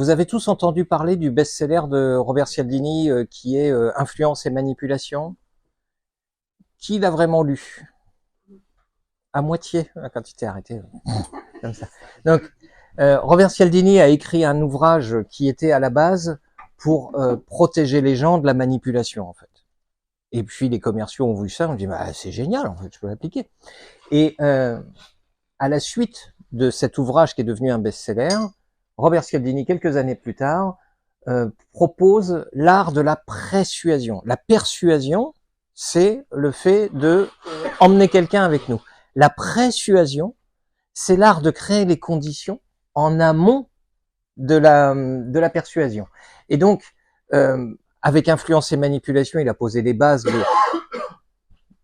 Vous avez tous entendu parler du best-seller de Robert Cialdini qui est Influence et manipulation. Qui l'a vraiment lu? À moitié, quand tu t'es arrêté. Comme ça. Donc, Robert Cialdini a écrit un ouvrage qui était à la base pour protéger les gens de la manipulation, en fait. Et puis les commerciaux ont vu ça, on dit bah c'est génial, en fait, je peux l'appliquer. Et à la suite de cet ouvrage qui est devenu un best-seller, Robert Cialdini, quelques années plus tard, propose l'art de la persuasion. La persuasion, c'est le fait de emmener quelqu'un avec nous. La persuasion, c'est l'art de créer les conditions en amont de la persuasion. Et donc, avec influence et manipulation, il a posé les bases de...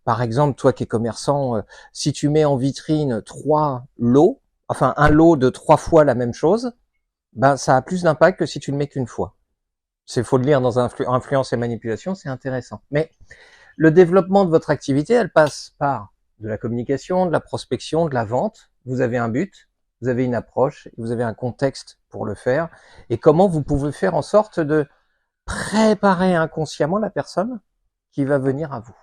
Par exemple, toi qui es commerçant, si tu mets en vitrine 3 lots, enfin un lot de 3 fois la même chose, ben ça a plus d'impact que si tu le mets qu'une fois. C'est faut le lire dans influence et manipulation, c'est intéressant. Mais le développement de votre activité, elle passe par de la communication, de la prospection, de la vente. Vous avez un but, vous avez une approche, vous avez un contexte pour le faire. Et comment vous pouvez faire en sorte de préparer inconsciemment la personne qui va venir à vous.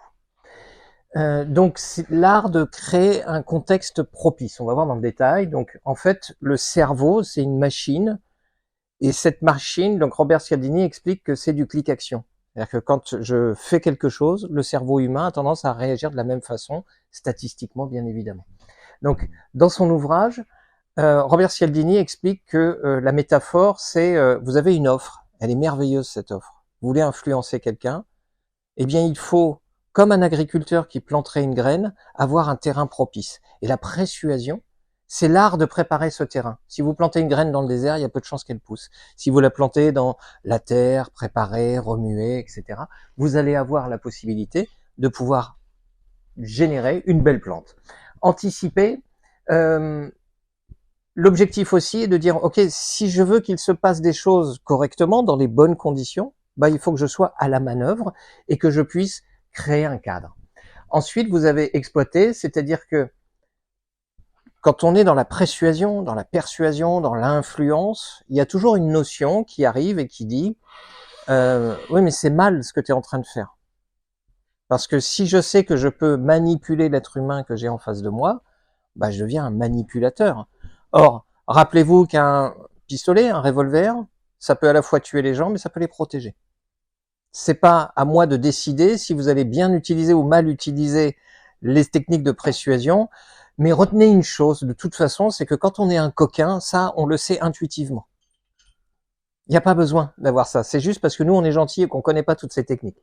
Donc c'est l'art de créer un contexte propice. On va voir dans le détail. Donc en fait, le cerveau, c'est une machine. Et cette machine, donc Robert Cialdini explique que c'est du clic-action. C'est-à-dire que quand je fais quelque chose, le cerveau humain a tendance à réagir de la même façon, statistiquement bien évidemment. Donc dans son ouvrage, Robert Cialdini explique que la métaphore, c'est vous avez une offre, elle est merveilleuse cette offre. Vous voulez influencer quelqu'un, eh bien il faut, comme un agriculteur qui planterait une graine, avoir un terrain propice. Et la persuasion, c'est l'art de préparer ce terrain. Si vous plantez une graine dans le désert, il y a peu de chances qu'elle pousse. Si vous la plantez dans la terre, préparée, remuée, etc., vous allez avoir la possibilité de pouvoir générer une belle plante. Anticiper, l'objectif aussi est de dire, ok, si je veux qu'il se passe des choses correctement, dans les bonnes conditions, bah, il faut que je sois à la manœuvre et que je puisse créer un cadre. Ensuite, vous avez exploité, c'est-à-dire que quand on est dans la persuasion, dans l'influence, il y a toujours une notion qui arrive et qui dit oui, mais c'est mal ce que tu es en train de faire. Parce que si je sais que je peux manipuler l'être humain que j'ai en face de moi, bah, je deviens un manipulateur. Or, rappelez-vous qu'un pistolet, un revolver, ça peut à la fois tuer les gens, mais ça peut les protéger. C'est pas à moi de décider si vous allez bien utiliser ou mal utiliser les techniques de persuasion. Mais retenez une chose, de toute façon, c'est que quand on est un coquin, ça, on le sait intuitivement. Il n'y a pas besoin d'avoir ça. C'est juste parce que nous, on est gentils et qu'on connaît pas toutes ces techniques.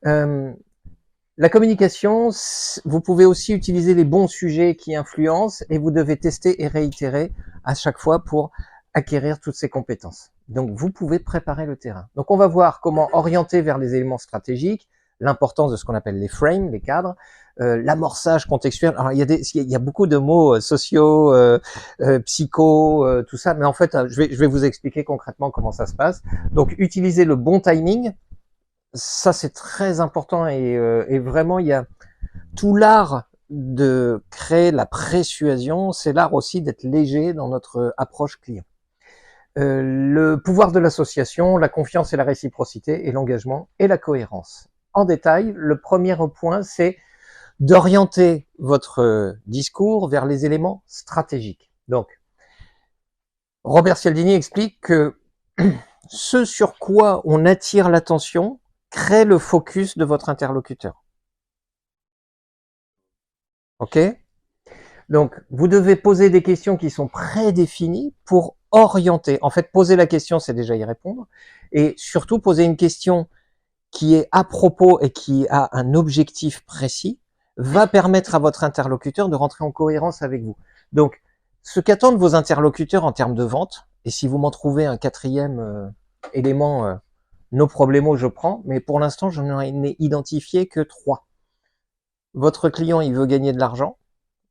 La communication, vous pouvez aussi utiliser les bons sujets qui influencent et vous devez tester et réitérer à chaque fois pour acquérir toutes ces compétences. Donc, vous pouvez préparer le terrain. Donc, on va voir comment orienter vers les éléments stratégiques, l'importance de ce qu'on appelle les frames, les cadres, l'amorçage contextuel. Alors, il y a beaucoup de mots sociaux, psycho, tout ça, mais en fait, je vais vous expliquer concrètement comment ça se passe. Donc, utiliser le bon timing, ça c'est très important et vraiment, il y a tout l'art de créer la persuasion, c'est l'art aussi d'être léger dans notre approche client. Le pouvoir de l'association, la confiance et la réciprocité et l'engagement et la cohérence. En détail, le premier point, c'est d'orienter votre discours vers les éléments stratégiques. Donc, Robert Cialdini explique que ce sur quoi on attire l'attention crée le focus de votre interlocuteur. Ok ? Donc, vous devez poser des questions qui sont prédéfinies pour orienter. En fait, poser la question, c'est déjà y répondre. Et surtout, poser une question qui est à propos et qui a un objectif précis va permettre à votre interlocuteur de rentrer en cohérence avec vous. Donc, ce qu'attendent vos interlocuteurs en termes de vente, et si vous m'en trouvez un quatrième élément, nos problèmes, je prends, mais pour l'instant, je n'en ai identifié que 3. Votre client, il veut gagner de l'argent,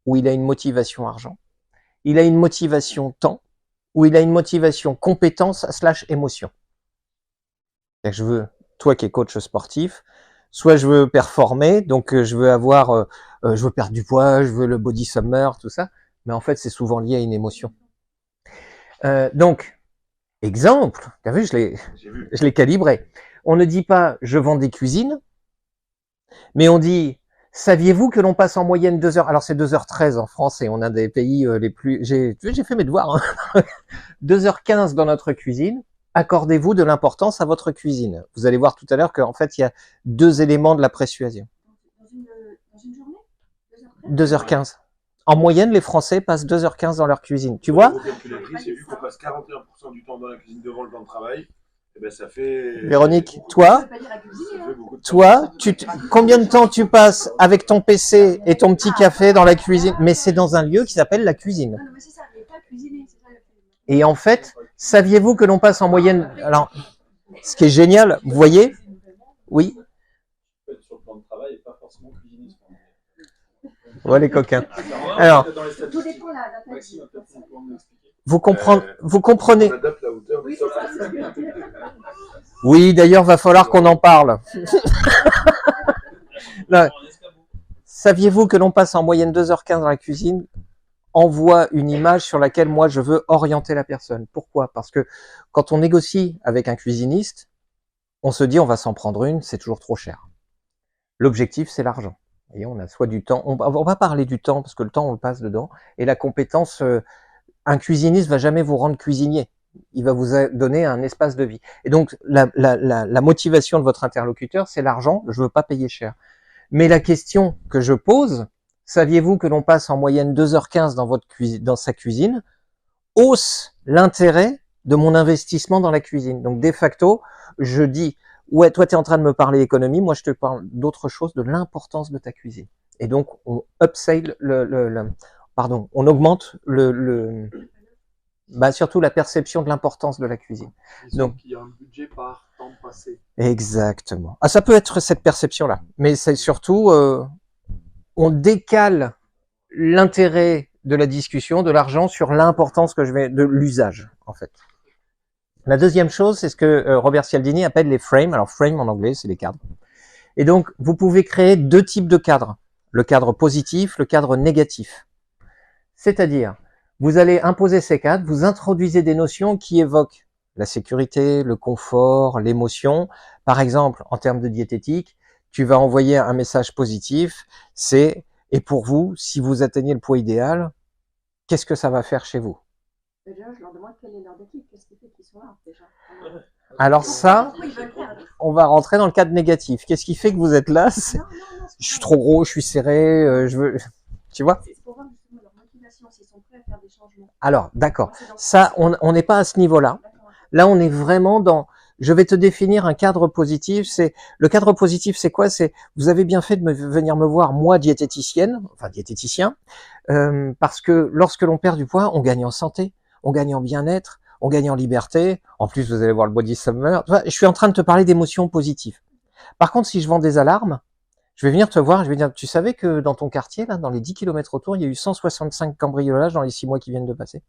ou il a une motivation argent. Il a une motivation temps, ou il a une motivation compétence / émotion. Je veux, toi qui es coach sportif, soit je veux performer, donc je veux avoir, je veux perdre du poids, je veux le body summer, tout ça, mais en fait c'est souvent lié à une émotion. Donc Exemple, t'as vu, je l'ai calibré. On ne dit pas je vends des cuisines, mais on dit saviez-vous que l'on passe en moyenne 2 heures, alors c'est 2h13 en France et on a des pays les plus, j'ai fait mes devoirs, hein. 2h15 dans notre cuisine, accordez-vous de l'importance à votre cuisine. Vous allez voir tout à l'heure qu'en fait il y a 2 éléments de la persuasion. Dans une journée 2h15. En moyenne, les Français passent 2h15 dans leur cuisine. Tu vois? J'ai vu qu'on passe 41% du temps dans la cuisine devant le temps de travail. Et ben ça fait. Véronique, toi, combien de temps tu passes avec ton PC et ton petit café dans la cuisine? Mais c'est dans un lieu qui s'appelle la cuisine. Et en fait, saviez-vous que l'on passe en moyenne, alors, ce qui est génial, vous voyez? Oui. Ouais, les coquins. Alors, vous comprenez. Oui, d'ailleurs, va falloir qu'on en parle. Saviez-vous que l'on passe en moyenne 2h15 dans la cuisine? Envoie une image sur laquelle moi je veux orienter la personne. Pourquoi? Parce que quand on négocie avec un cuisiniste, on se dit on va s'en prendre une, c'est toujours trop cher. L'objectif, c'est l'argent. Et on a soit du temps, on va parler du temps parce que le temps on le passe dedans, et la compétence, un cuisiniste va jamais vous rendre cuisinier. Il va vous donner un espace de vie. Et donc la motivation de votre interlocuteur, c'est l'argent. Je veux pas payer cher. Mais la question que je pose, saviez-vous que l'on passe en moyenne 2h15 dans sa cuisine, hausse l'intérêt de mon investissement dans la cuisine. Donc de facto, je dis ouais, toi tu es en train de me parler économie, moi je te parle d'autre chose, de l'importance de ta cuisine. Et donc on upsell on augmente surtout la perception de l'importance de la cuisine. Donc il y a un budget par temps passé. Exactement. Ah, ça peut être cette perception-là, mais c'est surtout on décale l'intérêt de la discussion, de l'argent, sur l'importance de l'usage, en fait. La deuxième chose, c'est ce que Robert Cialdini appelle les frames. Alors frame en anglais, c'est les cadres. Et donc, vous pouvez créer 2 types de cadres. Le cadre positif, le cadre négatif. C'est-à-dire, vous allez imposer ces cadres, vous introduisez des notions qui évoquent la sécurité, le confort, l'émotion. Par exemple, en termes de diététique, tu vas envoyer un message positif, c'est « Et pour vous, si vous atteignez le poids idéal, qu'est-ce que ça va faire chez vous ?» Déjà, je leur demande quelle est leur équipe, qu'est-ce qui fait qu'ils sont là, déjà. Alors ça, on va rentrer dans le cadre négatif. Qu'est-ce qui fait que vous êtes là? Je suis trop gros, je suis serré, je veux... Tu vois? Alors, d'accord. Ça, on n'est pas à ce niveau-là. Là, on est vraiment dans... Je vais te définir un cadre positif. Le cadre positif, c'est quoi? C'est vous avez bien fait de venir me voir, moi, diététicienne, enfin diététicien, parce que lorsque l'on perd du poids, on gagne en santé, on gagne en bien-être, on gagne en liberté. En plus, vous allez voir le body summer. Je suis en train de te parler d'émotions positives. Par contre, si je vends des alarmes, je vais venir te voir, je vais dire, tu savais que dans ton quartier, là, dans les 10 km autour, il y a eu 165 cambriolages dans les 6 mois qui viennent de passer.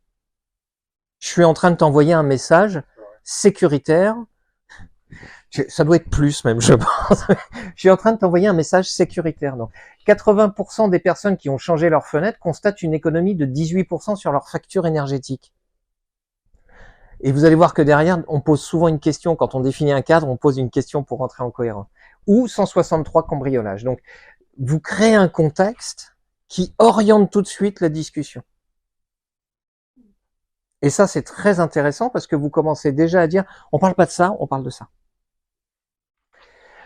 Je suis en train de t'envoyer un message sécuritaire. Ça doit être plus même, je pense. Je suis en train de t'envoyer un message sécuritaire. Donc, 80% des personnes qui ont changé leur fenêtre constatent une économie de 18% sur leur facture énergétique. Et vous allez voir que derrière, on pose souvent une question. Quand on définit un cadre, on pose une question pour rentrer en cohérence. Ou 163 cambriolages. Donc, vous créez un contexte qui oriente tout de suite la discussion. Et ça, c'est très intéressant parce que vous commencez déjà à dire, on parle pas de ça, on parle de ça.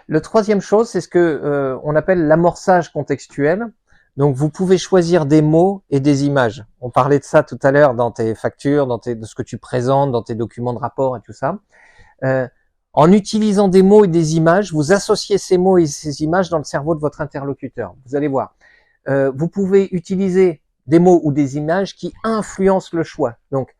Le troisième chose, c'est ce que on appelle l'amorçage contextuel. Donc, vous pouvez choisir des mots et des images. On parlait de ça tout à l'heure dans tes factures, de ce que tu présentes, dans tes documents de rapport et tout ça. En utilisant des mots et des images, vous associez ces mots et ces images dans le cerveau de votre interlocuteur. Vous allez voir. Vous pouvez utiliser des mots ou des images qui influencent le choix. Donc,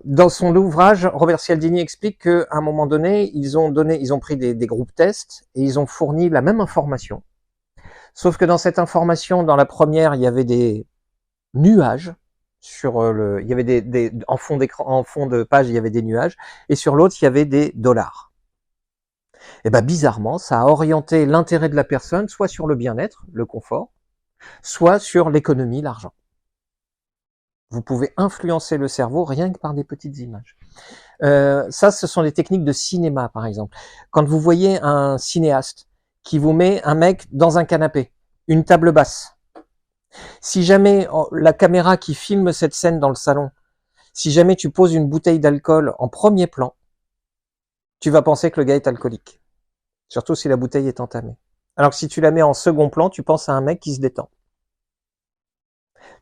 dans son ouvrage, Robert Cialdini explique qu'à un moment donné, ils ont pris des groupes tests et ils ont fourni la même information. Sauf que dans cette information, dans la première, il y avait des nuages. Il y avait en fond d'écran, en fond de page, il y avait des nuages, et sur l'autre, il y avait des dollars. Et ben bizarrement, ça a orienté l'intérêt de la personne soit sur le bien-être, le confort, soit sur l'économie, l'argent. Vous pouvez influencer le cerveau rien que par des petites images. Ça, ce sont des techniques de cinéma, par exemple. Quand vous voyez un cinéaste qui vous met un mec dans un canapé, une table basse, si jamais la caméra qui filme cette scène dans le salon, si jamais tu poses une bouteille d'alcool en premier plan, tu vas penser que le gars est alcoolique. Surtout si la bouteille est entamée. Alors que si tu la mets en second plan, tu penses à un mec qui se détend.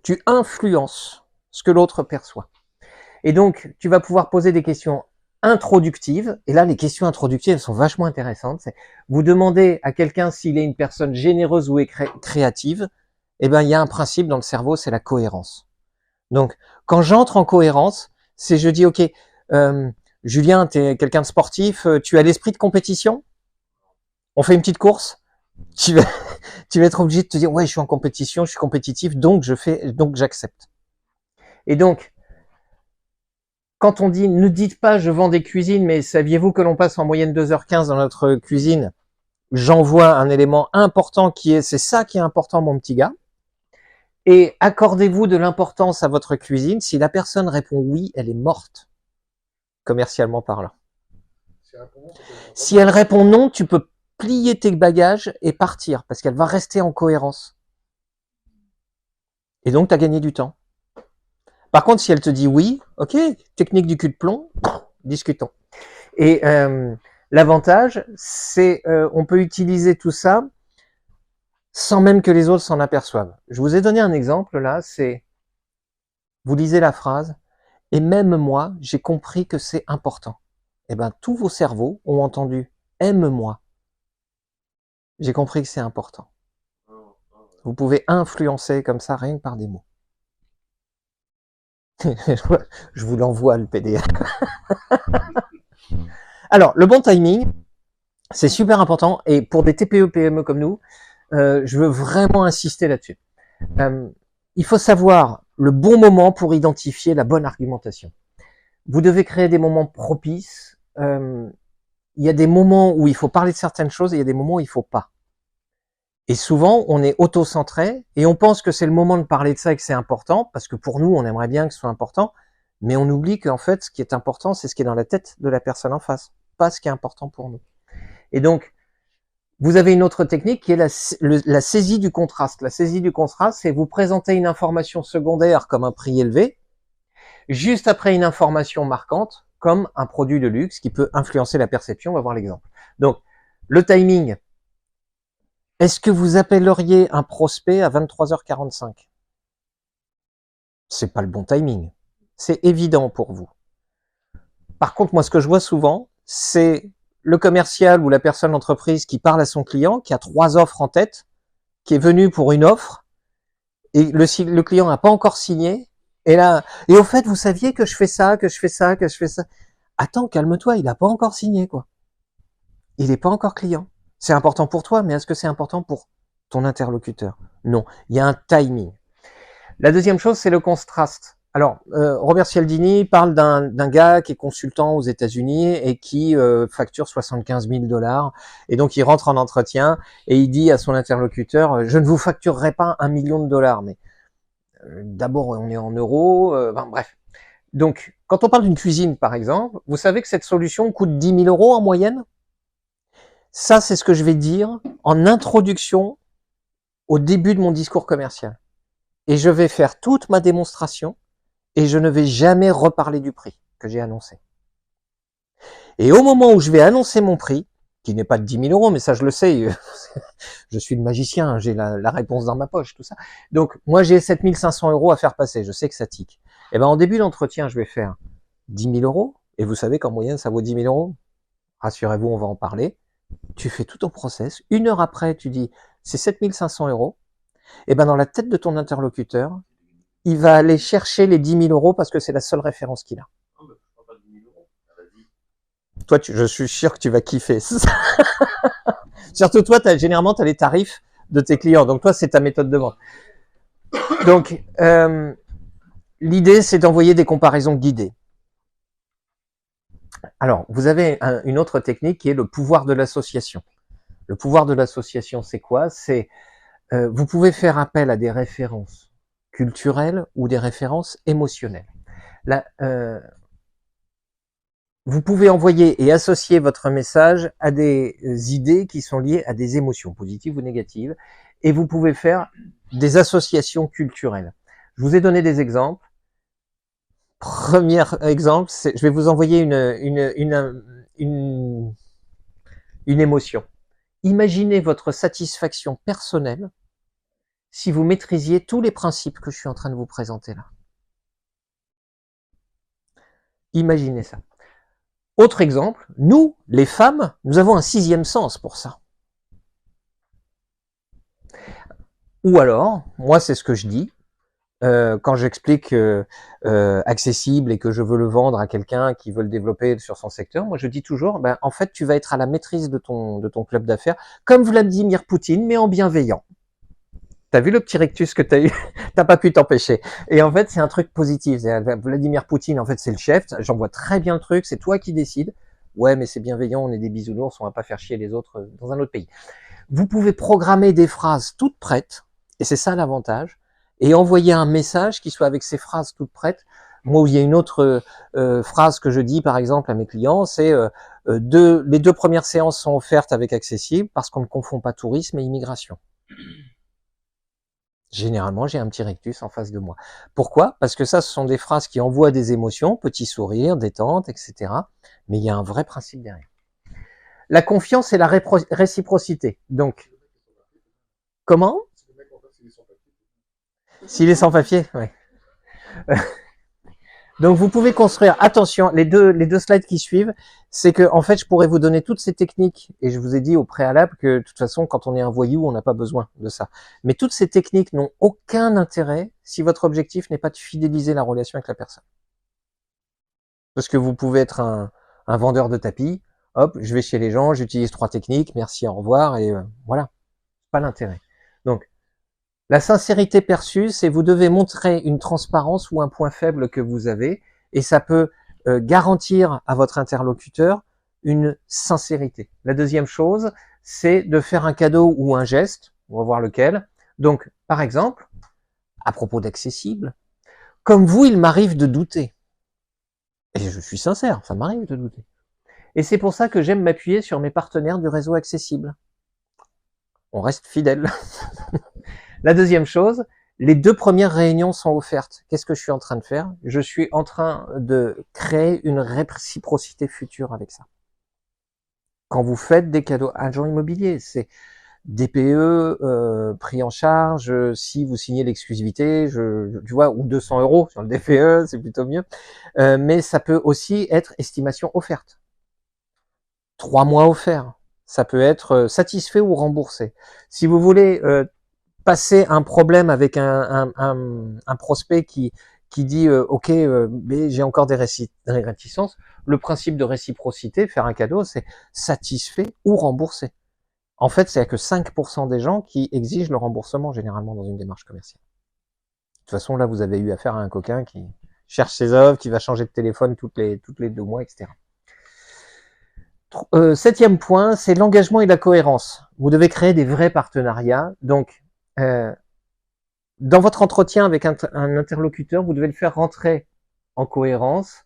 Tu influences ce que l'autre perçoit. Et donc, tu vas pouvoir poser des questions introductives. Et là, les questions introductives sont vachement intéressantes. C'est vous demandez à quelqu'un s'il est une personne généreuse ou créative. Eh ben, il y a un principe dans le cerveau, c'est la cohérence. Donc, quand j'entre en cohérence, c'est je dis, OK, Julien, tu es quelqu'un de sportif, tu as l'esprit de compétition? On fait une petite course? Tu vas être obligé de te dire, ouais, je suis en compétition, je suis compétitif, donc j'accepte. Et donc, quand on dit, ne dites pas, je vends des cuisines, mais saviez-vous que l'on passe en moyenne 2h15 dans notre cuisine? J'envoie un élément important qui est, c'est ça qui est important, mon petit gars. Et accordez-vous de l'importance à votre cuisine. Si la personne répond oui, elle est morte, commercialement parlant. Si elle répond non, tu peux plier tes bagages et partir, parce qu'elle va rester en cohérence. Et donc, tu as gagné du temps. Par contre, si elle te dit oui, ok, technique du cul de plomb, discutons. Et l'avantage, c'est on peut utiliser tout ça sans même que les autres s'en aperçoivent. Je vous ai donné un exemple là, c'est, vous lisez la phrase, et même moi, j'ai compris que c'est important. Eh ben, tous vos cerveaux ont entendu, aime-moi. J'ai compris que c'est important. Vous pouvez influencer comme ça, rien que par des mots. Je vous l'envoie, le PDF. Alors, le bon timing, c'est super important. Et pour des TPE, PME comme nous, je veux vraiment insister là-dessus. Il faut savoir le bon moment pour identifier la bonne argumentation. Vous devez créer des moments propices. Il y a des moments où il faut parler de certaines choses et il y a des moments où il faut pas. Et souvent, on est auto-centré et on pense que c'est le moment de parler de ça et que c'est important, parce que pour nous, on aimerait bien que ce soit important, mais on oublie qu'en fait, ce qui est important, c'est ce qui est dans la tête de la personne en face, pas ce qui est important pour nous. Et donc, vous avez une autre technique qui est la saisie du contraste. La saisie du contraste, c'est vous présenter une information secondaire comme un prix élevé, juste après une information marquante, comme un produit de luxe qui peut influencer la perception. On va voir l'exemple. Donc, le timing. Est-ce que vous appelleriez un prospect à 23h45? C'est pas le bon timing. C'est évident pour vous. Par contre, moi, ce que je vois souvent, c'est le commercial ou la personne d'entreprise qui parle à son client, qui a 3 offres en tête, qui est venu pour une offre, et le client n'a pas encore signé, et là, et au fait, vous saviez que je fais ça, que je fais ça, que je fais ça. Attends, calme-toi, il n'a pas encore signé, quoi. Il n'est pas encore client. C'est important pour toi, mais est-ce que c'est important pour ton interlocuteur? Non, il y a un timing. La deuxième chose, c'est le contraste. Alors, Robert Cialdini parle d'un gars qui est consultant aux États-Unis et qui facture 75 000 $. Et donc, il rentre en entretien et il dit à son interlocuteur, je ne vous facturerai pas $1 million, mais d'abord, on est en euros. Bref. Donc, quand on parle d'une cuisine, par exemple, vous savez que cette solution coûte 10 000 € en moyenne? Ça, c'est ce que je vais dire en introduction au début de mon discours commercial. Et je vais faire toute ma démonstration et je ne vais jamais reparler du prix que j'ai annoncé. Et au moment où je vais annoncer mon prix, qui n'est pas de 10 000 €, mais ça je le sais, je suis le magicien, j'ai la réponse dans ma poche, tout ça. Donc moi j'ai 7 500 € à faire passer, je sais que ça tique. Et ben en début d'entretien, je vais faire 10 000 €, et vous savez qu'en moyenne ça vaut 10 000 €. Rassurez-vous, on va en parler. Tu fais tout ton process. 1 heure après, tu dis c'est 7 500 €. Et ben dans la tête de ton interlocuteur, il va aller chercher les 10 000 € parce que c'est la seule référence qu'il a. Toi, je suis sûr que tu vas kiffer. Surtout toi, généralement, tu as les tarifs de tes clients. Donc toi, c'est ta méthode de vente. Donc, l'idée, c'est d'envoyer des comparaisons guidées. Alors, vous avez une autre technique qui est le pouvoir de l'association. Le pouvoir de l'association, c'est quoi? C'est vous pouvez faire appel à des références culturelles ou des références émotionnelles. Là, vous pouvez envoyer et associer votre message à des idées qui sont liées à des émotions, positives ou négatives, et vous pouvez faire des associations culturelles. Je vous ai donné des exemples. Premier exemple, je vais vous envoyer une émotion. Imaginez votre satisfaction personnelle si vous maîtrisiez tous les principes que je suis en train de vous présenter là. Imaginez ça. Autre exemple, nous, les femmes, nous avons un sixième sens pour ça. Ou alors, moi c'est ce que je dis, quand j'explique accessible et que je veux le vendre à quelqu'un qui veut le développer sur son secteur, moi je dis toujours, ben, en fait tu vas être à la maîtrise de ton club d'affaires, comme Vladimir Poutine, mais en bienveillant. T'as vu le petit rictus que t'as eu? T'as pas pu t'empêcher. Et en fait, c'est un truc positif. Vladimir Poutine, en fait, c'est le chef. J'en vois très bien le truc. C'est toi qui décides. Ouais, mais c'est bienveillant. On est des bisounours. On va pas faire chier les autres dans un autre pays. Vous pouvez programmer des phrases toutes prêtes. Et c'est ça l'avantage. Et envoyer un message qui soit avec ces phrases toutes prêtes. Moi, il y a une autre phrase que je dis, par exemple, à mes clients, c'est les 2 premières séances sont offertes avec Accessible parce qu'on ne confond pas tourisme et immigration. Généralement, j'ai un petit rictus en face de moi. Pourquoi? Parce que ça, ce sont des phrases qui envoient des émotions, petit sourire, détente, etc. Mais il y a un vrai principe derrière. La confiance et la réciprocité. Donc, comment? S'il est sans papier, oui. Donc, vous pouvez construire, attention, les deux slides qui suivent, c'est que, en fait, je pourrais vous donner toutes ces techniques, et je vous ai dit au préalable que, de toute façon, quand on est un voyou, on n'a pas besoin de ça. Mais toutes ces techniques n'ont aucun intérêt si votre objectif n'est pas de fidéliser la relation avec la personne. Parce que vous pouvez être un vendeur de tapis, hop, je vais chez les gens, j'utilise 3 techniques, merci, au revoir, et voilà. Pas l'intérêt. Donc, la sincérité perçue, c'est vous devez montrer une transparence ou un point faible que vous avez, et ça peut garantir à votre interlocuteur une sincérité. La deuxième chose, c'est de faire un cadeau ou un geste, on va voir lequel. Donc, par exemple, à propos d'accessible, comme vous, il m'arrive de douter. Et je suis sincère, ça m'arrive de douter. Et c'est pour ça que j'aime m'appuyer sur mes partenaires du réseau accessible. On reste fidèle. La deuxième chose, les 2 premières réunions sont offertes. Qu'est-ce que je suis en train de faire? Je suis en train de créer une réciprocité future avec ça. Quand vous faites des cadeaux agents immobiliers, c'est DPE, pris en charge, si vous signez l'exclusivité, tu vois, ou 200 € sur le DPE, c'est plutôt mieux. Mais ça peut aussi être estimation offerte. 3 mois offerts. Ça peut être satisfait ou remboursé. Si vous voulez passer un problème avec un prospect qui dit ok, mais j'ai encore des réticences, le principe de réciprocité, faire un cadeau, c'est satisfait ou remboursé. En fait, c'est que 5% des gens qui exigent le remboursement généralement dans une démarche commerciale. De toute façon, là, vous avez eu affaire à un coquin qui cherche ses offres, qui va changer de téléphone toutes les 2 mois, etc. 7e point, c'est l'engagement et la cohérence. Vous devez créer des vrais partenariats. Donc, dans votre entretien avec un interlocuteur, vous devez le faire rentrer en cohérence,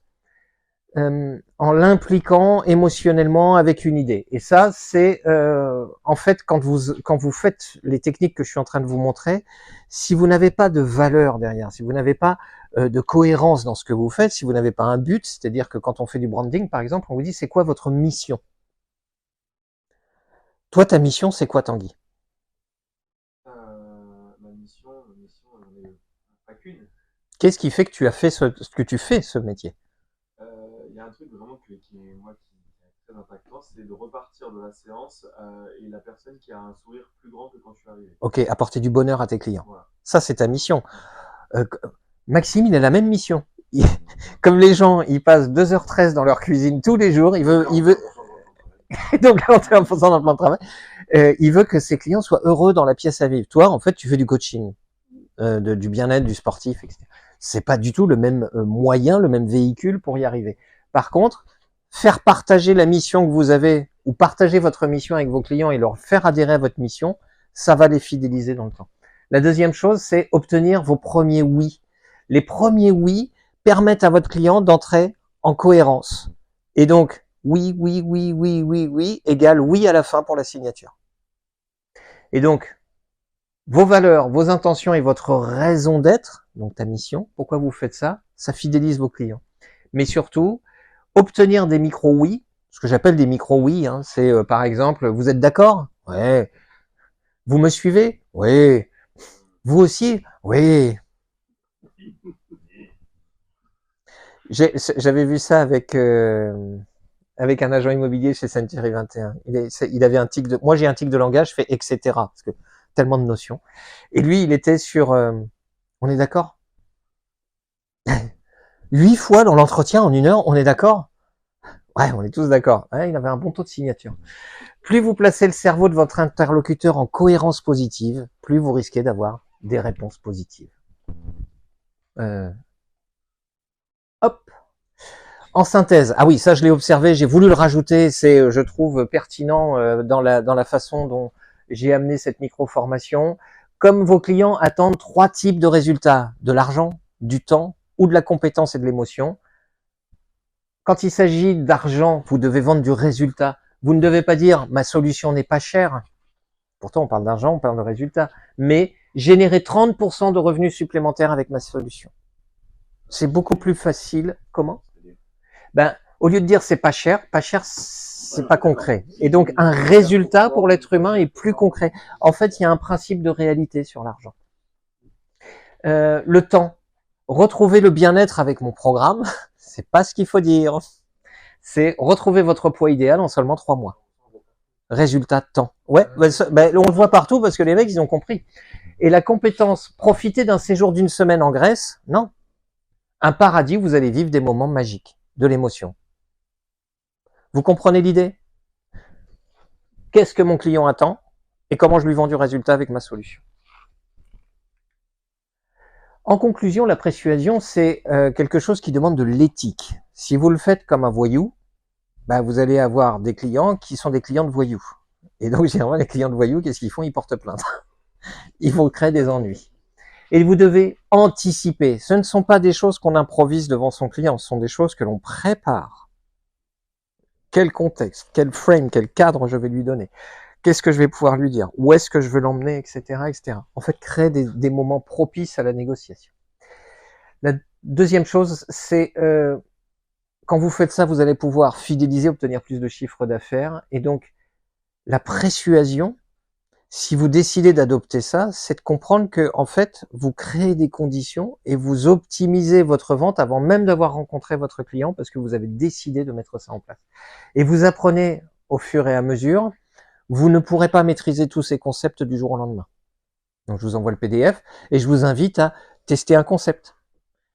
en l'impliquant émotionnellement avec une idée. Et ça, c'est en fait quand vous faites les techniques que je suis en train de vous montrer, si vous n'avez pas de valeur derrière, si vous n'avez pas de cohérence dans ce que vous faites, si vous n'avez pas un but, c'est-à-dire que quand on fait du branding, par exemple, on vous dit c'est quoi votre mission? Toi, ta mission, c'est quoi, Tanguy? Ma mission, j'en ai pas qu'une. Qu'est-ce qui fait que tu as fait ce que tu fais, ce métier? Il y a un truc vraiment qui est très impactant, c'est de repartir de la séance et la personne qui a un sourire plus grand que quand je suis arrivé. Ok, apporter du bonheur à tes clients. Voilà. Ça, c'est ta mission. Maxime, il a la même mission. Comme les gens, ils passent 2h13 dans leur cuisine tous les jours, il veut donc 41% dans le plan de travail, il veut que ses clients soient heureux dans la pièce à vivre. Toi, en fait, tu fais du coaching, du bien-être, du sportif, etc. C'est pas du tout le même moyen, le même véhicule pour y arriver. Par contre, faire partager la mission que vous avez, ou partager votre mission avec vos clients et leur faire adhérer à votre mission, ça va les fidéliser dans le temps. La deuxième chose, c'est obtenir vos premiers oui. Les premiers oui permettent à votre client d'entrer en cohérence. Et donc, oui, oui, oui, oui, oui, oui, égale oui à la fin pour la signature. Et donc, vos valeurs, vos intentions et votre raison d'être, donc ta mission, pourquoi vous faites ça, ça fidélise vos clients. Mais surtout, obtenir des micro-oui, ce que j'appelle des micro-oui, hein, c'est par exemple, vous êtes d'accord? Ouais. Vous me suivez? Oui. Vous aussi? Oui. J'avais vu ça avec un agent immobilier chez Century 21. Il avait un tic de, moi j'ai un tic de langage, je fais etc. parce que tellement de notions. Et lui, il était sur, on est d'accord? 8 fois dans l'entretien en 1 heure, on est d'accord? Ouais, on est tous d'accord. Ouais, il avait un bon taux de signature. Plus vous placez le cerveau de votre interlocuteur en cohérence positive, plus vous risquez d'avoir des réponses positives. Hop. En synthèse, ah oui, ça je l'ai observé, j'ai voulu le rajouter, c'est, je trouve, pertinent dans la façon dont j'ai amené cette micro-formation. Comme vos clients attendent 3 types de résultats, de l'argent, du temps ou de la compétence et de l'émotion. Quand il s'agit d'argent, vous devez vendre du résultat. Vous ne devez pas dire « ma solution n'est pas chère ». Pourtant, on parle d'argent, on parle de résultat. Mais générer 30% de revenus supplémentaires avec ma solution. C'est beaucoup plus facile. Comment? Ben, au lieu de dire c'est pas cher, c'est pas concret. Et donc, un résultat pour l'être humain est plus concret. En fait, il y a un principe de réalité sur l'argent. Le temps. Retrouver le bien-être avec mon programme, c'est pas ce qu'il faut dire. C'est retrouver votre poids idéal en seulement 3 mois. Résultat temps. Ouais, on le voit partout parce que les mecs, ils ont compris. Et la compétence, profiter d'un séjour d'1 semaine en Grèce, non. Un paradis, vous allez vivre des moments magiques, de l'émotion. Vous comprenez l'idée? Qu'est-ce que mon client attend et comment je lui vends du résultat avec ma solution? En conclusion, la persuasion, c'est quelque chose qui demande de l'éthique. Si vous le faites comme un voyou, bah, vous allez avoir des clients qui sont des clients de voyous. Et donc, généralement, les clients de voyous, qu'est-ce qu'ils font? Ils portent plainte. Ils vont créer des ennuis. Et vous devez anticiper. Ce ne sont pas des choses qu'on improvise devant son client, ce sont des choses que l'on prépare. Quel contexte, quel frame, quel cadre je vais lui donner? Qu'est-ce que je vais pouvoir lui dire? Où est-ce que je veux l'emmener, etc., etc. En fait, créer des moments propices à la négociation. La deuxième chose, c'est quand vous faites ça, vous allez pouvoir fidéliser, obtenir plus de chiffre d'affaires. Et donc, la persuasion, si vous décidez d'adopter ça, c'est de comprendre que, en fait, vous créez des conditions et vous optimisez votre vente avant même d'avoir rencontré votre client parce que vous avez décidé de mettre ça en place. Et vous apprenez au fur et à mesure. Vous ne pourrez pas maîtriser tous ces concepts du jour au lendemain. Donc, je vous envoie le PDF et je vous invite à tester un concept.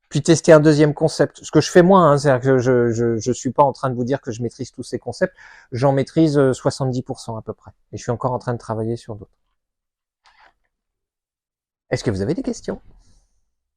Puis tester un deuxième concept. Ce que je fais moi, hein, c'est-à-dire que je suis pas en train de vous dire que je maîtrise tous ces concepts. J'en maîtrise 70% à peu près. Et je suis encore en train de travailler sur d'autres. Est-ce que vous avez des questions?